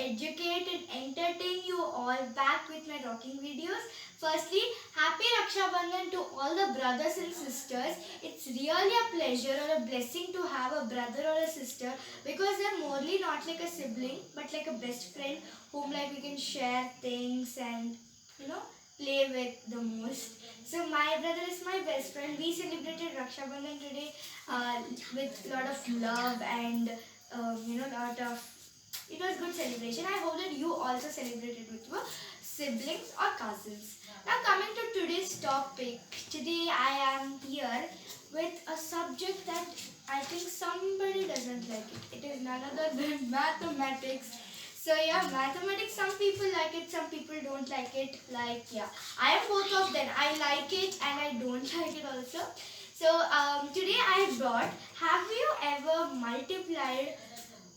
educate and entertain you all back with my rocking videos. Firstly, happy Raksha Bandhan to all the brothers and sisters. It's really a pleasure or a blessing to have a brother or a sister because they're morely not like a sibling but like a best friend whom like we can share things and you know play with the most. So my brother is my best friend. We celebrated Raksha Bandhan today with a lot of love and lot of it was good celebration. I hope that you also celebrated with your siblings or cousins. Now coming to today's topic, today I am here with a subject that I think somebody doesn't like it. It is none other than mathematics. So yeah, mathematics, some people like it, some people don't like it. Like yeah, I am both of them. I like it and I don't like it also. So today I brought, have you ever multiplied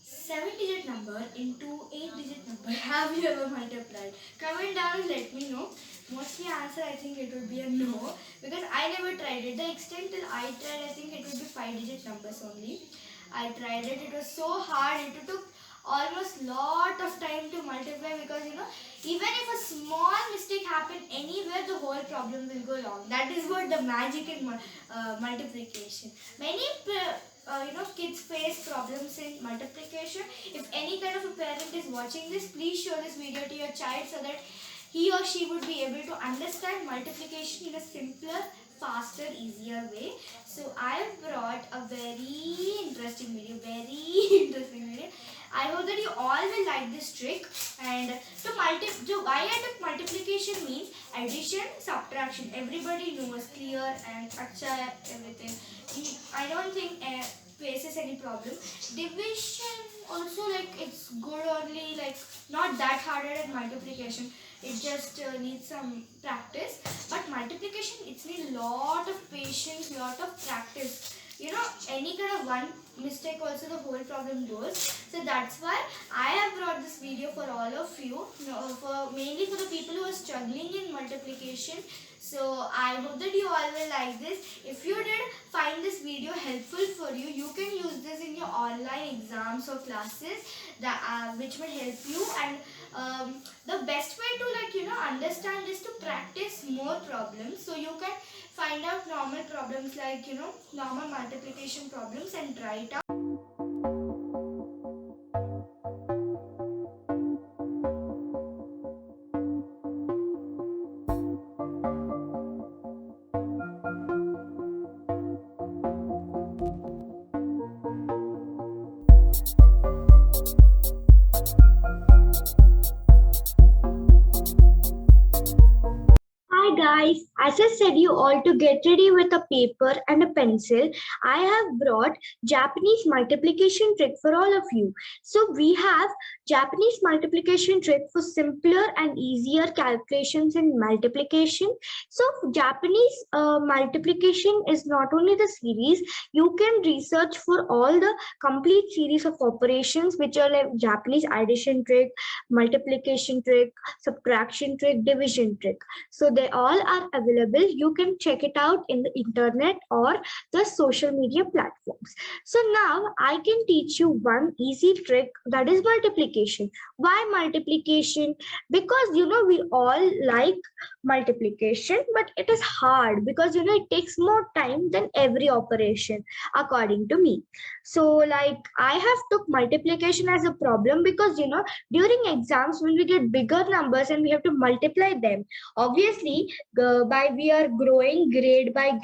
7-digit number into 8-digit number? Have you ever multiplied? Comment down and let me know. Mostly answer I think it would be a no because I never tried it. The extent till I tried I think it would be 5-digit numbers only. I tried it. It was so hard. It took almost lot of time to multiply because even if a small mistake happen anywhere the whole problem will go wrong. That is what the magic in multiplication. Many kids face problems in multiplication. If any kind of a parent is watching this, please show this video to your child so that he or she would be able to understand multiplication in a simpler, faster, easier way. So I have brought a very interesting video, I hope that you all will like this trick. And why I took multiplication means addition, subtraction. Everybody knows clear and acha everything. I don't think faces any problem. Division also like it's good only like not that harder than multiplication. It just needs some practice. But multiplication it's need lot of patience, lot of practice. Any kind of one mistake also the whole problem goes. So that's why I have brought this video for all of you, for mainly for the people who are struggling in multiplication. So I hope that you all will like this. If you did find this video helpful for you, you can use this in your online exams or classes that which will help you. And the best way to understand is to practice more problems so you can find out normal problems like normal multiplication problems and try it out. Hi guys, as I said you all to get ready with a paper and a pencil, I have brought Japanese multiplication trick for all of you. So we have Japanese multiplication trick for simpler and easier calculations in multiplication. So Japanese multiplication is not only the series, you can research for all the complete series of operations which are like Japanese addition trick, multiplication trick, subtraction trick, division trick. So they all are available. You can check it out in the internet or the social media platforms. So now I can teach you one easy trick, that is multiplication. Why multiplication? Because we all like multiplication, but it is hard because it takes more time than every operation according to me. So like I have took multiplication as a problem because during exams when we get bigger numbers and we have to multiply them, obviously by we are growing grade by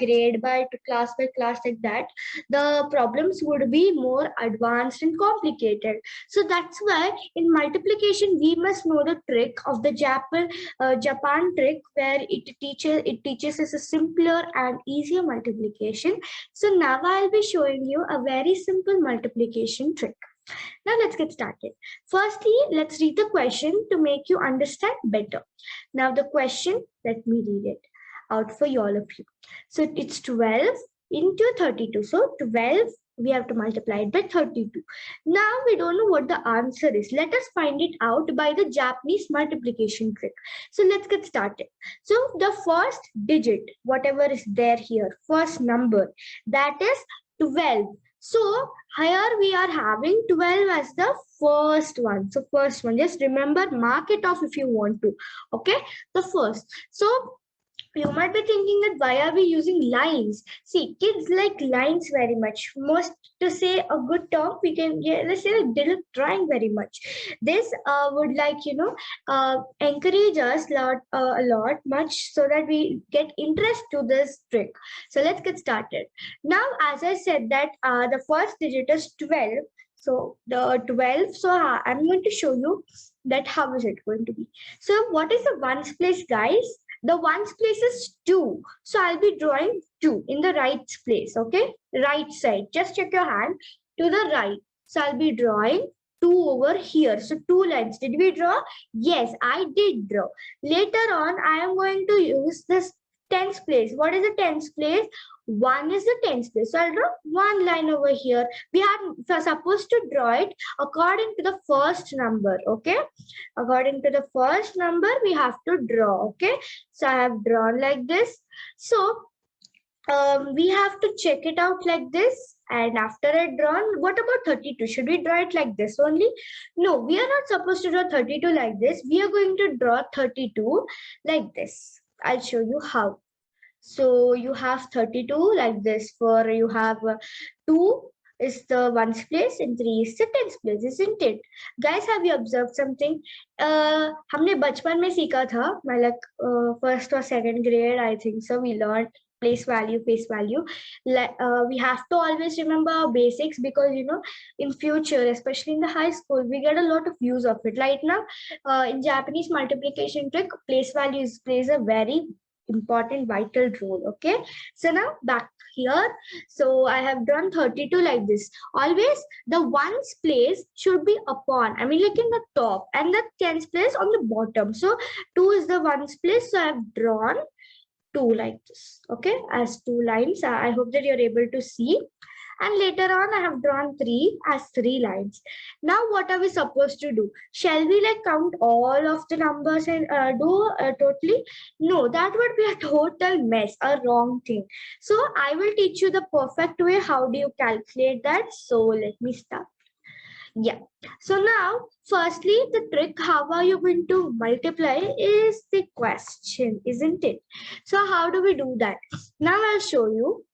class by class like that, the problems would be more advanced and complicated. So that's why in multiplication we must know the trick of the Japan trick where it teaches us a simpler and easier multiplication. So now I'll be showing you a very simple multiplication trick. Now let's get started. Firstly, let's read the question to make you understand better. Now the question, let me read it out for all of you. So it's 12 into 32. So 12, we have to multiply it by 32. Now we don't know what the answer is. Let us find it out by the Japanese multiplication trick. So let's get started. So the first digit, whatever is there here, first number, that is 12. So Here we are having 12 as the first one. So first one, just remember, mark it off if you want to. Okay, the first. So you might be thinking that why are we using lines? See, kids like lines very much. Most, to say a good talk, we can, yeah, let's say, they look drawing very much. This would, like, encourage us a lot much, so that we get interest to this trick. So let's get started. Now, as I said that the first digit is 12. So the 12. So I'm going to show you that how is it going to be. So what is the ones place, guys? The ones place is 2. So I'll be drawing 2 in the right place, okay? Right side. Just check your hand to the right. So I'll be drawing 2 over here. So 2 lines. Did we draw? Yes, I did draw. Later on, I am going to use this tens place. What is the tens place? 1 is the tens place. So I'll draw 1 line over here. We are supposed to draw it according to the first number, okay? According to the first number, we have to draw, okay? So I have drawn like this. So we have to check it out like this. And after I drawn, what about 32? Should we draw it like this only? No, we are not supposed to draw 32 like this. We are going to draw 32 like this. I'll show you how. So you have 32 like this. For you have 2 is the ones place and 3 is the tens place, isn't it? Guys, have you observed something? हमने बचपन में सीखा था, like first or second grade, I think so. We learned place value, face value. We have to always remember our basics, because in future, especially in the high school, we get a lot of use of it. Right now, in Japanese multiplication trick, place value plays a very important vital role. Okay, so now back here. So I have drawn 32 like this. Always the ones place should be upon, I mean, like in the top, and the tens place on the bottom. So 2 is the ones place, so I have drawn 2 like this, okay, as 2 lines. I hope that you're able to see. And later on, I have drawn 3 as 3 lines. Now, what are we supposed to do? Shall we like count all of the numbers and do totally? No, that would be a total mess, a wrong thing. So I will teach you the perfect way. How do you calculate that? So let me start. Yeah. So now, firstly, the trick, how are you going to multiply, is the question, isn't it? So how do we do that? Now I'll show you.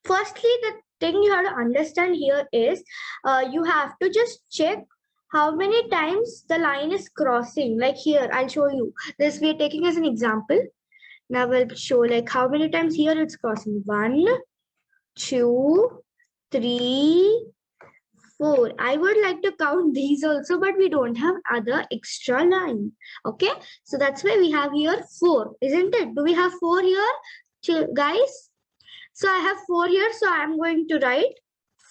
Firstly, the thing you have to understand here is you have to just check how many times the line is crossing. Like here, I'll show you. This we are taking as an example. Now we'll show like how many times here it's crossing. 1, 2, 3, 4. I would like to count these also, but we don't have other extra line. Okay, so that's why we have here 4, isn't it? Do we have 4 here, guys? So I have 4 here, so I am going to write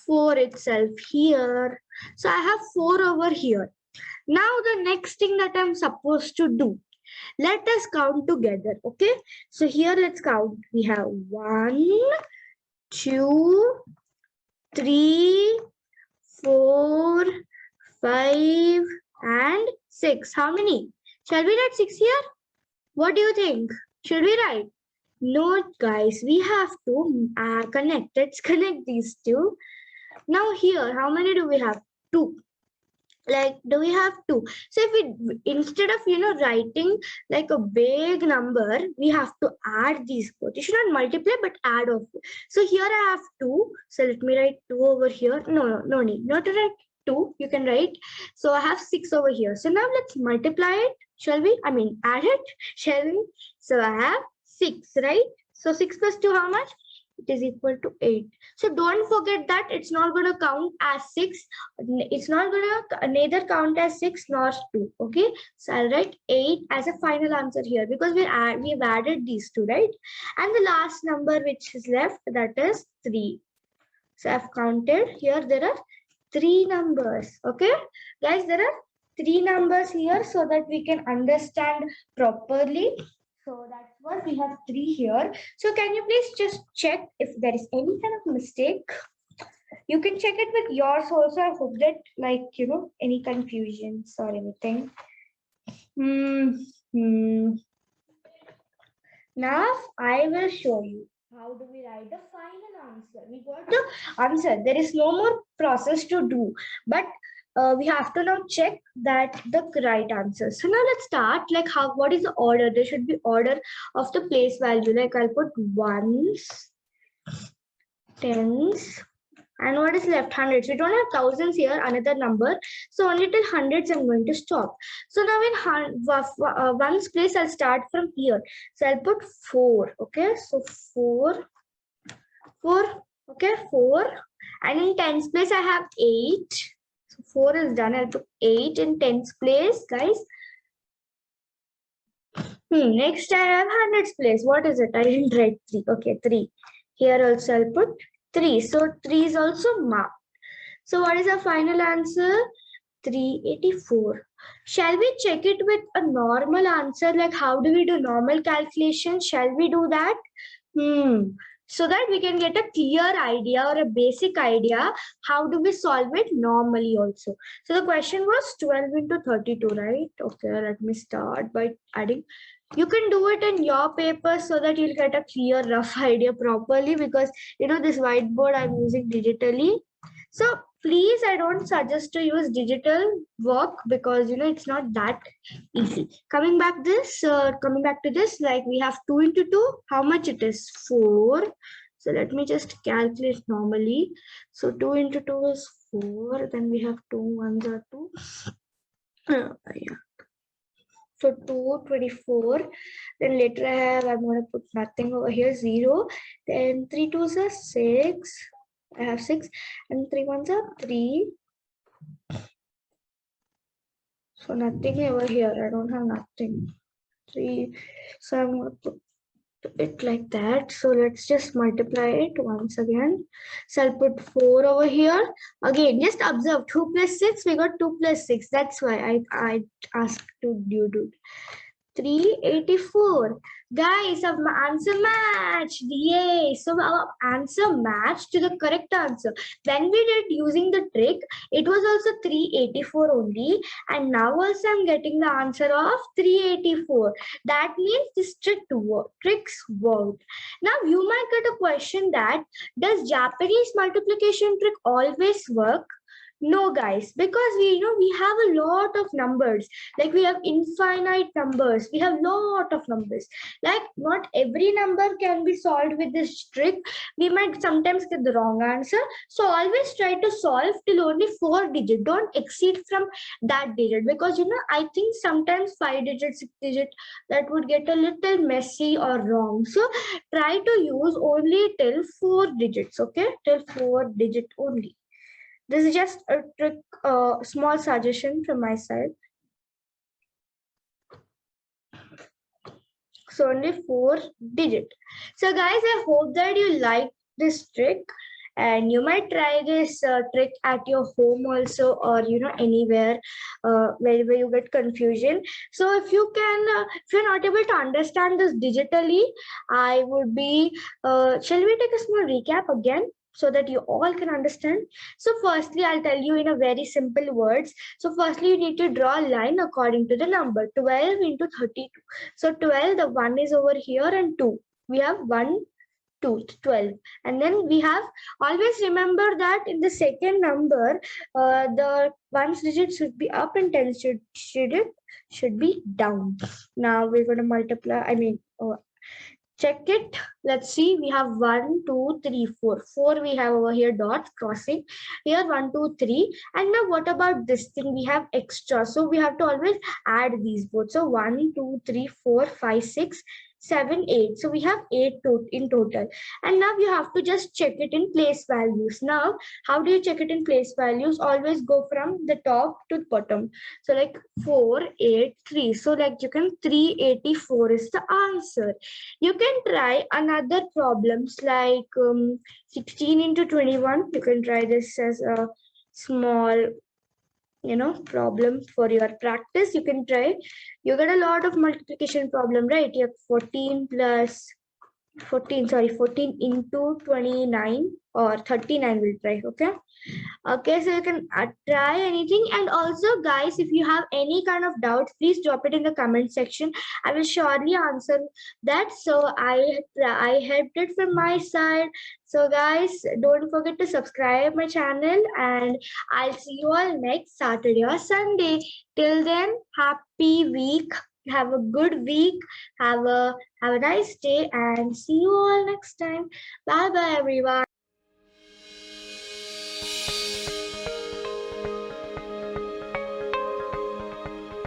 4 itself here. So I have 4 over here. Now the next thing that I'm supposed to do, let us count together, okay? So here let's count. We have 1, 2, 3, 4, 5, and 6. How many? Shall we write 6 here? What do you think? Should we write? No, guys, we have to connect. Let's connect these two. Now here, how many do we have? 2. Like, do we have 2? So if we, instead of, writing like a big number, we have to add these both. You should not multiply, but add off. So here I have 2. So let me write 2 over here. No need. Not to write 2. You can write. So I have 6 over here. So now let's multiply it. Shall we? I mean, add it. Shall we? So I have 6, right? So 6 plus 2, how much? It is equal to 8. So don't forget that it's not going to count as 6. It's not going to neither count as 6 nor 2. Okay. So I'll write 8 as a final answer here, because we've added these two, right? And the last number which is left, that is 3. So I've counted here. There are 3 numbers. Okay. Guys, there are 3 numbers here, so that we can understand properly. So that's what we have 3 here. So can you please just check if there is any kind of mistake? You can check it with yours also. I hope that, like, any confusions or anything. Now I will show you. How do we write the final answer? We got the answer. There is no more process to do, but we have to now check that the right answer. So now let's start. Like how? What is the order? There should be order of the place value. Like I'll put ones, tens, and what is left? Hundreds. We don't have thousands here. Another number. So only till hundreds I'm going to stop. So now in ones place I'll start from here. So I'll put 4. Okay. So 4. 4, okay, 4, and in tens place I have 8. So 4 is done. I'll put 8 in tens place, guys. Next I have hundreds place. What is it? I didn't write 3. Okay, 3. Here also I'll put 3. So 3 is also marked. So what is our final answer? 384. Shall we check it with a normal answer? Like how do we do normal calculation? Shall we do that? So that we can get a clear idea or a basic idea how do we solve it normally also. So the question was 12 into 32, right? Okay, let me start by adding. You can do it in your paper so that you'll get a clear rough idea properly, because this whiteboard I'm using digitally. So please, I don't suggest to use digital work because it's not that easy. Coming back to this, like we have 2 into 2. How much it is? 4. So let me just calculate normally. So 2 into 2 is 4. Then we have 2 ones are 2. Yeah. So 224. Then later I'm going to put nothing over here, 0. Then 3 2s are 6. I have 6, and 3 ones are 3. So nothing over here. I don't have nothing. 3. So I'm going to put it like that. So let's just multiply it once again. So I'll put 4 over here. Again, just observe 2 plus 6. We got 2 plus 6. That's why I asked to you do 384. Guys, our answer matched. Yay! So our answer matched to the correct answer. When we did using the trick, it was also 384 only. And now also I'm getting the answer of 384. That means this tricks worked. Now you might get a question that, does Japanese multiplication trick always work? No, guys, because we have a lot of numbers. Like we have infinite numbers. We have lot of numbers. Like not every number can be solved with this trick. We might sometimes get the wrong answer. So always try to solve till only 4 digit. Don't exceed from that digit, because I think sometimes 5 digit, 6 digit, that would get a little messy or wrong. So try to use only till 4 digits. Okay, till 4 digit only. This is just a trick, small suggestion from my side. So only 4 digit. So guys, I hope that you like this trick, and you might try this trick at your home also, or anywhere wherever you get confusion. So if you can, if you're not able to understand this digitally, I would be. Shall we take a small recap again, so that you all can understand? So firstly, I'll tell you in a very simple words. So firstly, you need to draw a line according to the number 12 into 32. So 12, the 1 is over here, and 2. We have 1, 2, 12. And then we have, always remember that in the second number, the ones digit should be up and tens should be down. Now we're going to multiply, check it. Let's see. We have 1, 2, 3, 4. 4 we have over here dots crossing. Here 1, 2, 3. And now what about this thing? We have extra. So we have to always add these both. So 1, 2, 3, 4, 5, 6, 7, 8. So we have 8 in total. And now you have to just check it in place values. Now, how do you check it in place values? Always go from the top to the bottom. So like 4, 8, 3. So like you can 384 is the answer. You can try another problems like 16 into 21. You can try this as a small problem for your practice. You can try. You get a lot of multiplication problem, right? You have 14 plus 14 into 29 or 39 we'll try. Okay, so you can try anything. And also guys, if you have any kind of doubts, please drop it in the comment section. I will surely answer that. So I helped it from my side. So guys, don't forget to subscribe my channel, and I'll see you all next Saturday or Sunday. Till then, happy week, have a good week, have a nice day, and see you all next time. Bye bye everyone.